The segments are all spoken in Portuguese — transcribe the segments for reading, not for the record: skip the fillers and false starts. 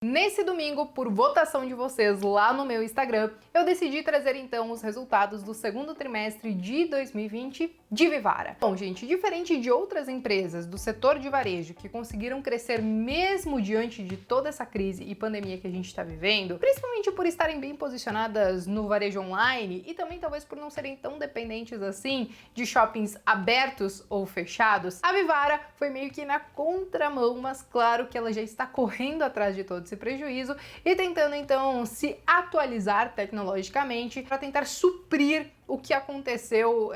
Nesse domingo, por votação de vocês lá no meu Instagram, eu decidi trazer então os resultados do segundo trimestre de 2020 de Vivara. Bom, gente, diferente de outras empresas do setor de varejo que conseguiram crescer mesmo diante de toda essa crise e pandemia que a gente está vivendo, principalmente por estarem bem posicionadas no varejo online e também talvez por não serem tão dependentes assim de shoppings abertos ou fechados, a Vivara foi meio que na contramão, mas claro que ela já está correndo atrás de todos esse prejuízo e tentando então se atualizar tecnologicamente para tentar suprir o que aconteceu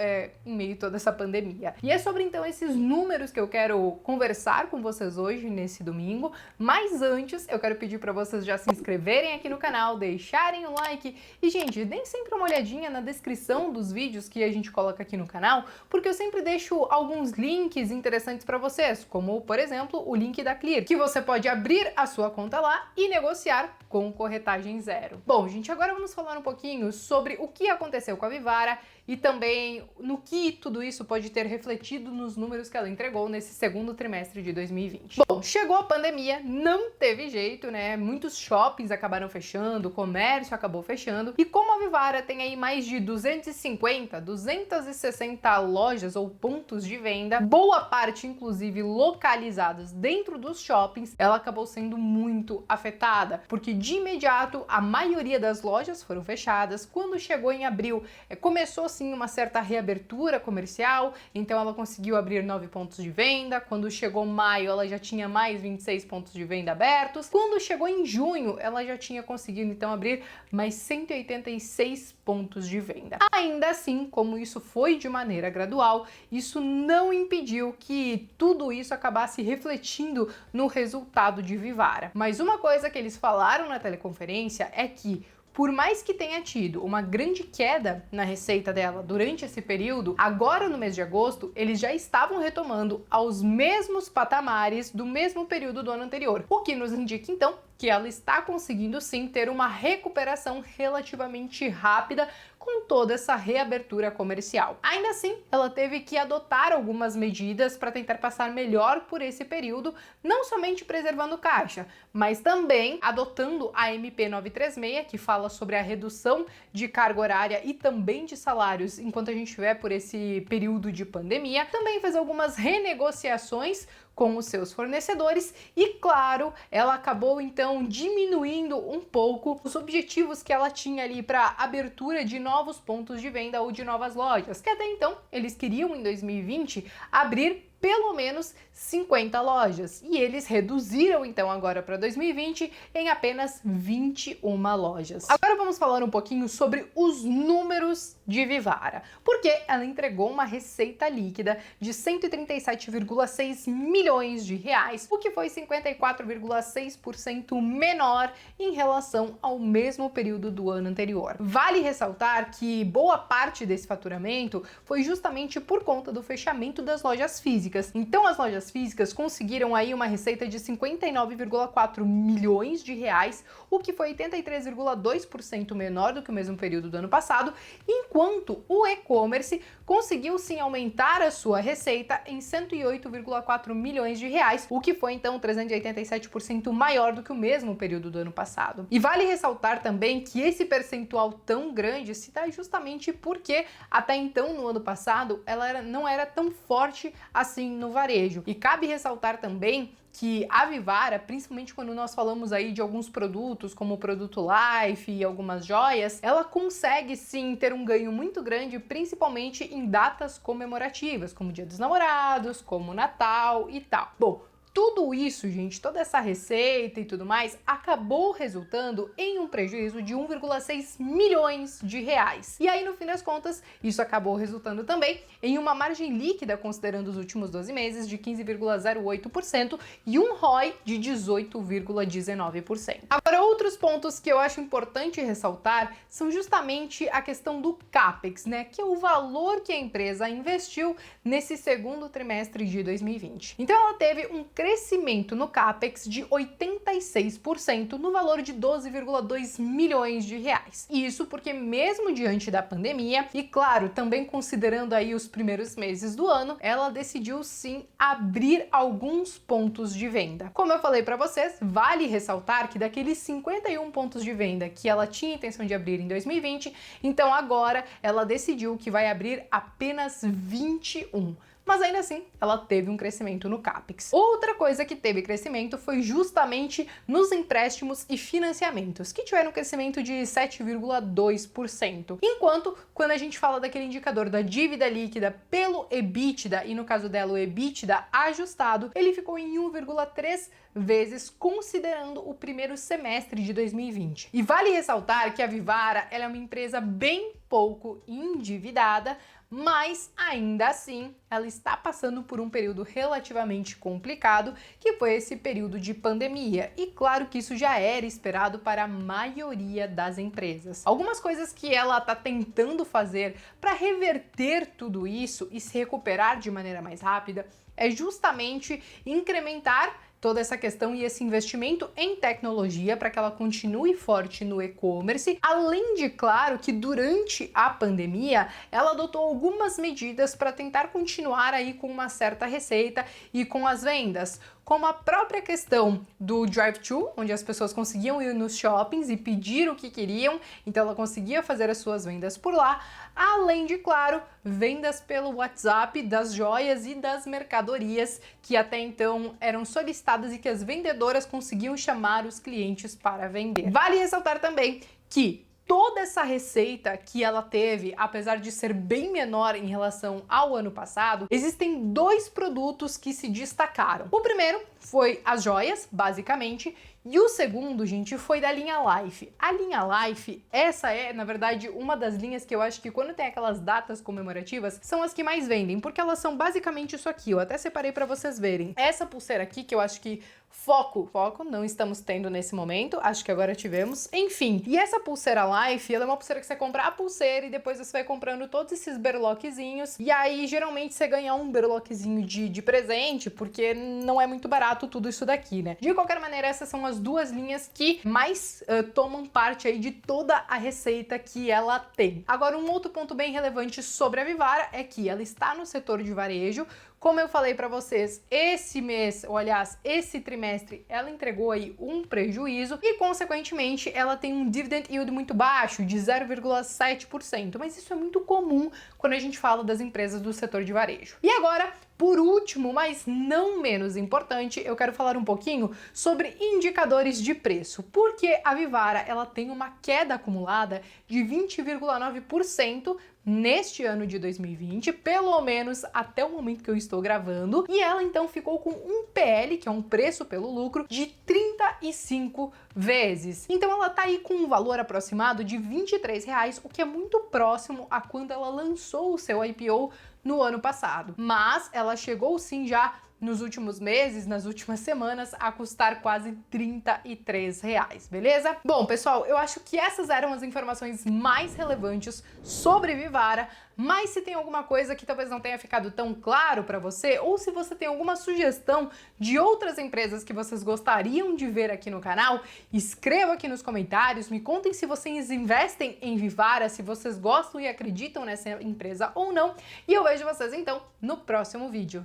em meio a toda essa pandemia. E é sobre então esses números que eu quero conversar com vocês hoje nesse domingo, mas antes eu quero pedir para vocês já se inscreverem aqui no canal, deixarem o like e gente, deem sempre uma olhadinha na descrição dos vídeos que a gente coloca aqui no canal, porque eu sempre deixo alguns links interessantes para vocês, como por exemplo o link da Clear, que você pode abrir a sua conta lá e negociar com corretagem zero. Bom, gente, agora vamos falar um pouquinho sobre o que aconteceu com a Vivara e também no que tudo isso pode ter refletido nos números que ela entregou nesse segundo trimestre de 2020. Bom, chegou a pandemia, não teve jeito, né? Muitos shoppings acabaram fechando, o comércio acabou fechando, e como a Vivara tem aí mais de 260 lojas ou pontos de venda, boa parte inclusive localizados dentro dos shoppings, ela acabou sendo muito afetada, porque de imediato a maioria das lojas foram fechadas. Quando chegou em abril, começou sim uma certa reabertura comercial, então ela conseguiu abrir 9 pontos de venda. Quando chegou maio, ela já tinha mais 26 pontos de venda abertos. Quando chegou em junho, ela já tinha conseguido então abrir mais 186 pontos de venda. Ainda assim, como isso foi de maneira gradual, isso não impediu que tudo isso acabasse refletindo no resultado de Vivara. Mas uma coisa que eles falaram na teleconferência é que por mais que tenha tido uma grande queda na receita dela durante esse período, agora no mês de agosto, eles já estavam retomando aos mesmos patamares do mesmo período do ano anterior, o que nos indica então que ela está conseguindo sim ter uma recuperação relativamente rápida com toda essa reabertura comercial. Ainda assim, ela teve que adotar algumas medidas para tentar passar melhor por esse período, não somente preservando caixa, mas também adotando a MP 936, que fala sobre a redução de carga horária e também de salários enquanto a gente estiver por esse período de pandemia. Também fez algumas renegociações com os seus fornecedores e, claro, ela acabou então diminuindo um pouco os objetivos que ela tinha ali para abertura de novos pontos de venda ou de novas lojas, que até então eles queriam em 2020 abrir pelo menos 50 lojas, e eles reduziram então agora para 2020 em apenas 21 lojas. Agora vamos falar um pouquinho sobre os números de Vivara, porque ela entregou uma receita líquida de 137,6 milhões de reais, o que foi 54,6% menor em relação ao mesmo período do ano anterior. Vale ressaltar que boa parte desse faturamento foi justamente por conta do fechamento das lojas físicas. Então as lojas físicas conseguiram aí uma receita de 59,4 milhões de reais, o que foi 83,2% menor do que o mesmo período do ano passado, enquanto o e-commerce conseguiu sim aumentar a sua receita em 108,4 milhões de reais, o que foi então 387% maior do que o mesmo período do ano passado. E vale ressaltar também que esse percentual tão grande se dá justamente porque até então no ano passado ela não era tão forte assim no varejo. E cabe ressaltar também que a Vivara, principalmente quando nós falamos aí de alguns produtos, como o produto Life e algumas joias, ela consegue sim ter um ganho muito grande, principalmente em datas comemorativas, como Dia dos Namorados, como Natal e tal. Bom, tudo isso, gente, toda essa receita e tudo mais, acabou resultando em um prejuízo de 1,6 milhões de reais. E aí, no fim das contas, isso acabou resultando também em uma margem líquida, considerando os últimos 12 meses, de 15,08% e um ROI de 18,19%. Agora, outros pontos que eu acho importante ressaltar são justamente a questão do CAPEX, né, que é o valor que a empresa investiu nesse segundo trimestre de 2020. Então, ela teve um crescimento no CAPEX de 86% no valor de 12,2 milhões de reais. Isso porque mesmo diante da pandemia e claro, também considerando aí os primeiros meses do ano, ela decidiu sim abrir alguns pontos de venda. Como eu falei para vocês, vale ressaltar que daqueles 51 pontos de venda que ela tinha intenção de abrir em 2020, então agora ela decidiu que vai abrir apenas 21. Mas ainda assim, ela teve um crescimento no CAPEX. Outra coisa que teve crescimento foi justamente nos empréstimos e financiamentos, que tiveram um crescimento de 7,2%. Enquanto, quando a gente fala daquele indicador da dívida líquida pelo EBITDA, e no caso dela o EBITDA ajustado, ele ficou em 1,3 vezes, considerando o primeiro semestre de 2020. E vale ressaltar que a Vivara ela é uma empresa bem pouco endividada, mas ainda assim ela está passando por um período relativamente complicado, que foi esse período de pandemia. E claro que isso já era esperado para a maioria das empresas. Algumas coisas que ela está tentando fazer para reverter tudo isso e se recuperar de maneira mais rápida é justamente incrementar toda essa questão e esse investimento em tecnologia para que ela continue forte no e-commerce, além de, claro, que durante a pandemia ela adotou algumas medidas para tentar continuar aí com uma certa receita e com as vendas, como a própria questão do drive-thru, onde as pessoas conseguiam ir nos shoppings e pedir o que queriam, então ela conseguia fazer as suas vendas por lá, além de, claro, vendas pelo WhatsApp das joias e das mercadorias que até então eram solicitadas e que as vendedoras conseguiam chamar os clientes para vender. Vale ressaltar também que toda essa receita que ela teve, apesar de ser bem menor em relação ao ano passado, existem dois produtos que se destacaram. O primeiro foi as joias, basicamente, e o segundo, gente, foi da linha Life. A linha Life, essa é, na verdade, uma das linhas que eu acho que quando tem aquelas datas comemorativas, são as que mais vendem, porque elas são basicamente isso aqui. Eu até separei para vocês verem. Essa pulseira aqui, que eu acho que foco não estamos tendo nesse momento, acho que agora tivemos. Enfim, e essa pulseira Life, ela é uma pulseira que você compra a pulseira e depois você vai comprando todos esses berloquezinhos, e aí geralmente você ganha um berloquezinho de presente, porque não é muito barato tudo isso daqui, né? De qualquer maneira, essas são as duas linhas que mais tomam parte aí de toda a receita que ela tem. Agora, um outro ponto bem relevante sobre a Vivara é que ela está no setor de varejo. Como eu falei para vocês, esse mês, ou aliás, esse trimestre, ela entregou aí um prejuízo e, consequentemente, ela tem um dividend yield muito baixo, de 0,7%. Mas isso é muito comum quando a gente fala das empresas do setor de varejo. E agora, por último, mas não menos importante, eu quero falar um pouquinho sobre indicadores de preço, porque a Vivara ela tem uma queda acumulada de 20,9% neste ano de 2020, pelo menos até o momento que eu estou gravando, e ela então ficou com um PL, que é um preço pelo lucro, de 35 vezes. Então ela tá aí com um valor aproximado de R$23, o que é muito próximo a quando ela lançou o seu IPO no ano passado. Mas ela chegou sim já nos últimos meses, nas últimas semanas, a custar quase R$33, beleza? Bom, pessoal, eu acho que essas eram as informações mais relevantes sobre Vivara, mas se tem alguma coisa que talvez não tenha ficado tão claro para você, ou se você tem alguma sugestão de outras empresas que vocês gostariam de ver aqui no canal, escreva aqui nos comentários, me contem se vocês investem em Vivara, se vocês gostam e acreditam nessa empresa ou não, e eu vejo vocês então no próximo vídeo.